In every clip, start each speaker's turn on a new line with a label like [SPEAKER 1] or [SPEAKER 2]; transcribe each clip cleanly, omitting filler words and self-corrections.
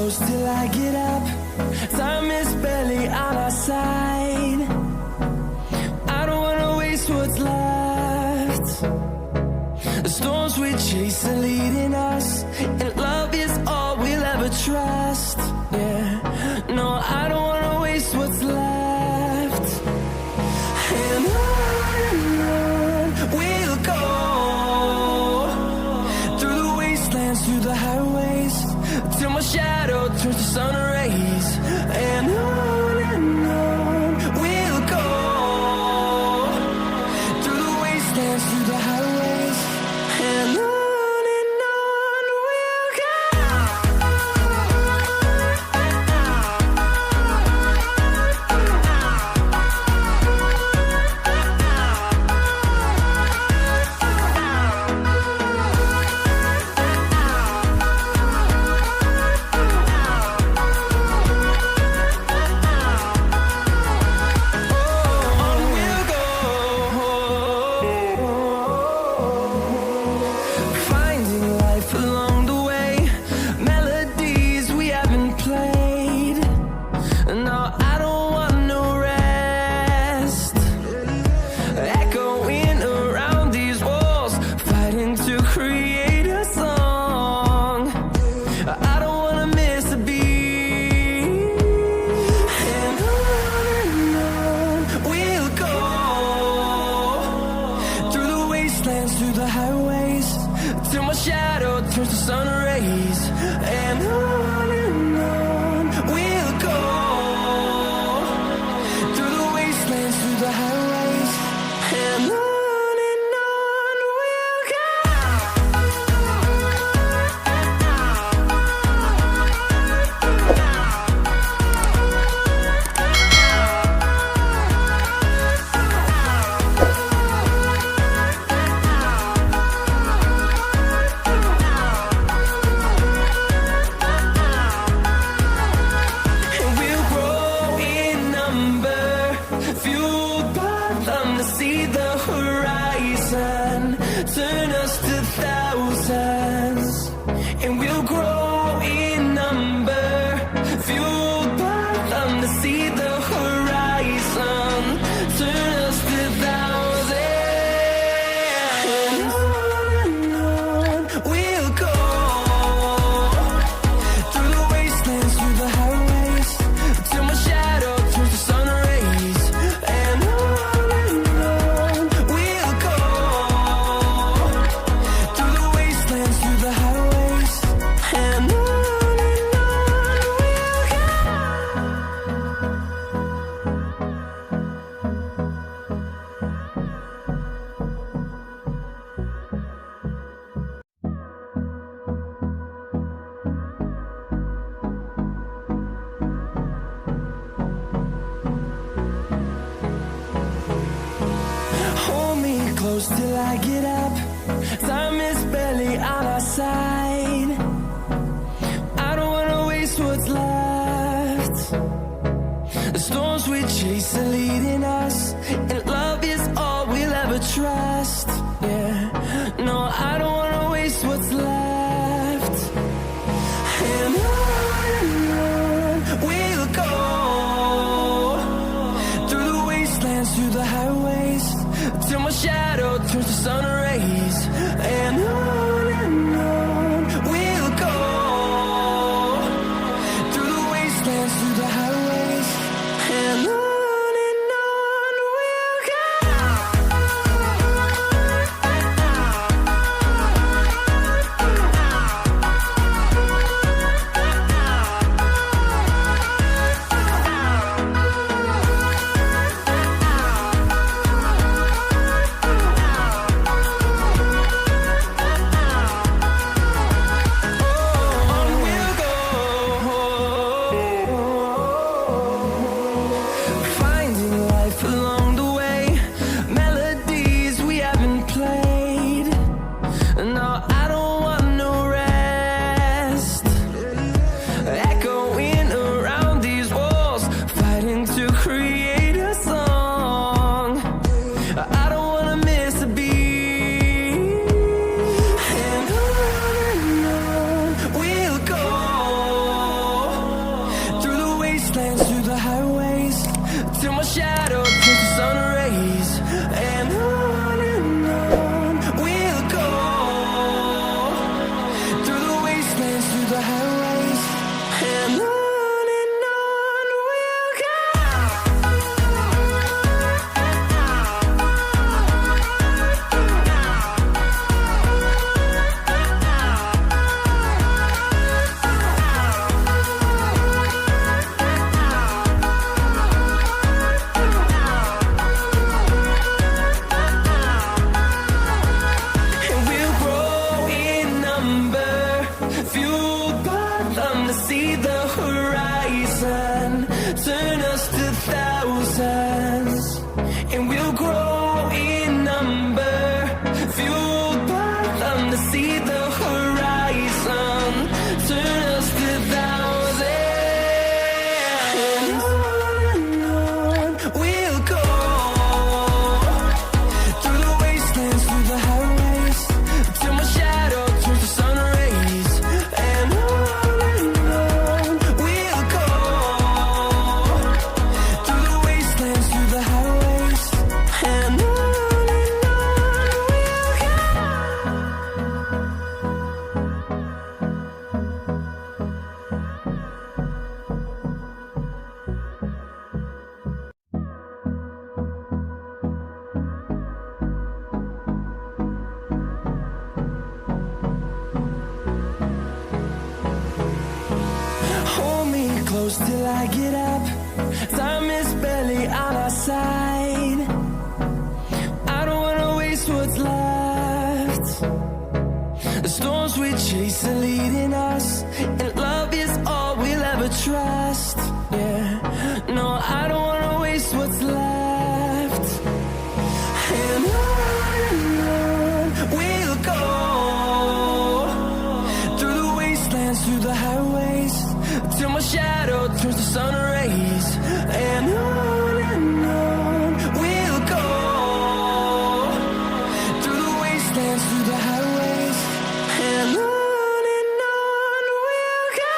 [SPEAKER 1] close till I get up. Time is barely on our side. I don't wanna waste what's left. The storms we chase are leading us, and love is all we'll ever trust. Yeah, no, I don't wanna waste what's left. And on we'll go, through the wastelands, through the highways, till my shadow turns to sun rays. And on we'll go, through the wastelands, through the highways, and on we'll go. Through the highways, till my shadow turns to sun rays. And on we'll go, through the wastelands, through the highways, and on we'll go. See the horizon, turn us to thousands, and we'll grow in number, fueled by them to see the horizon, turn us to thousands, and on we'll go, through the wastelands, through the highways, till my shadow turns to sun rays. And close till I get up. Time is barely on our side. I don't wanna waste what's left. The storms we chase are leading us, and love is all we'll ever trust. Yeah, no, I don't wanna waste what's left. And on we'll go, through the wastelands, through the highways, till my shadow turns to sun rays. And on we'll go, through the wastelands, through the highways, and on we'll go. highways, and on we'll go. See the horizon, turn us to thousands, and we'll grow in number, fueled by them to see the horizon, turn us to thousands, and on we'll go, through the wastelands, through the highways, till my shadow turns to sun rays, and close till I get up. Time is barely on our side. I don't wanna waste what's left. The storms we chase are leading us, and love is all we'll ever trust. Yeah, no, I don't wanna waste what's left. And on we'll go, through the wastelands, through the highways, till my shadow turns to sun rays, and on we'll go, through the wastelands, through the highways, and on we'll go.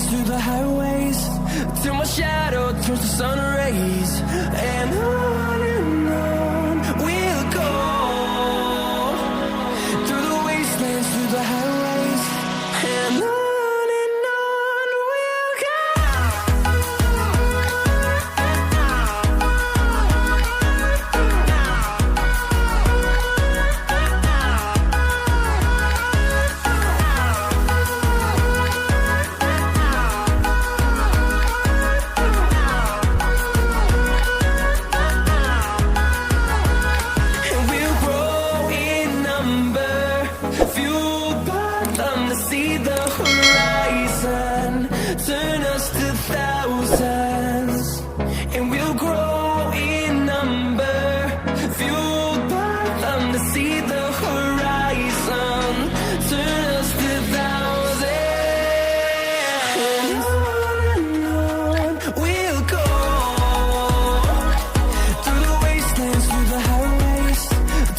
[SPEAKER 1] Through the highways, till my shadow turns to sun rays, and on we'll go, through the wastelands, through the highways, and on we'll go. See the horizon, turn us to thousands, and we'll grow in number, fueled by them to see the horizon, turn us to thousands, and on we'll go, through the wastelands, through the highways,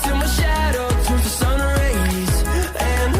[SPEAKER 1] till my shadow turns to sun rays, and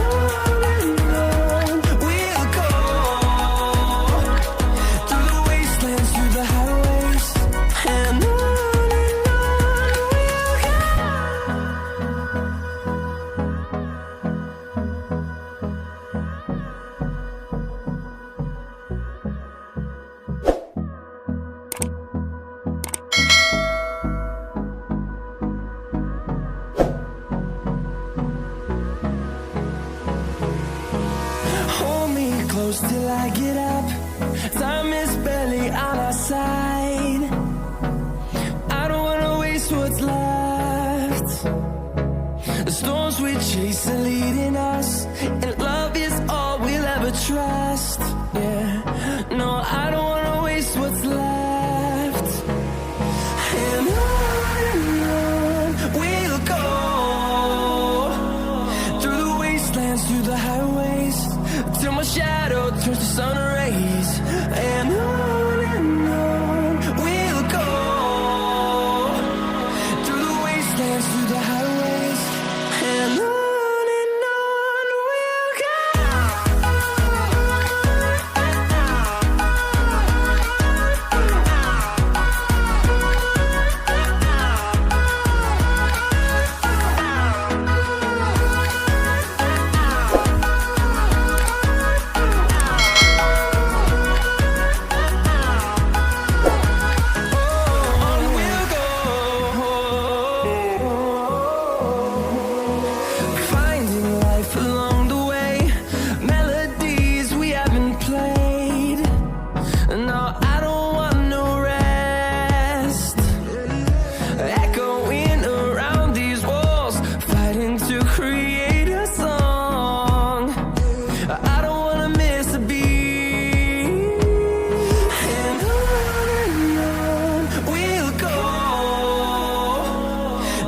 [SPEAKER 1] close till I get up. Time is barely on our side. chasing, leading us, and love is all we'll ever trust. Yeah, no, I don't wanna waste what's left. And on we'll go, through the wastelands, through the highways, till my shadow turns to sun rays. And on we'll go, through the wastelands, through the highways, and on we'll go. Finding life along the way, melodies we haven't played. No, I don't want no rest. Echoing around these walls, fighting to create a song. I don't wanna miss a beat. And on we'll go,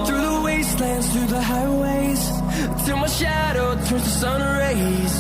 [SPEAKER 1] through the wastelands, through the highways, till my shadow turns to sun rays.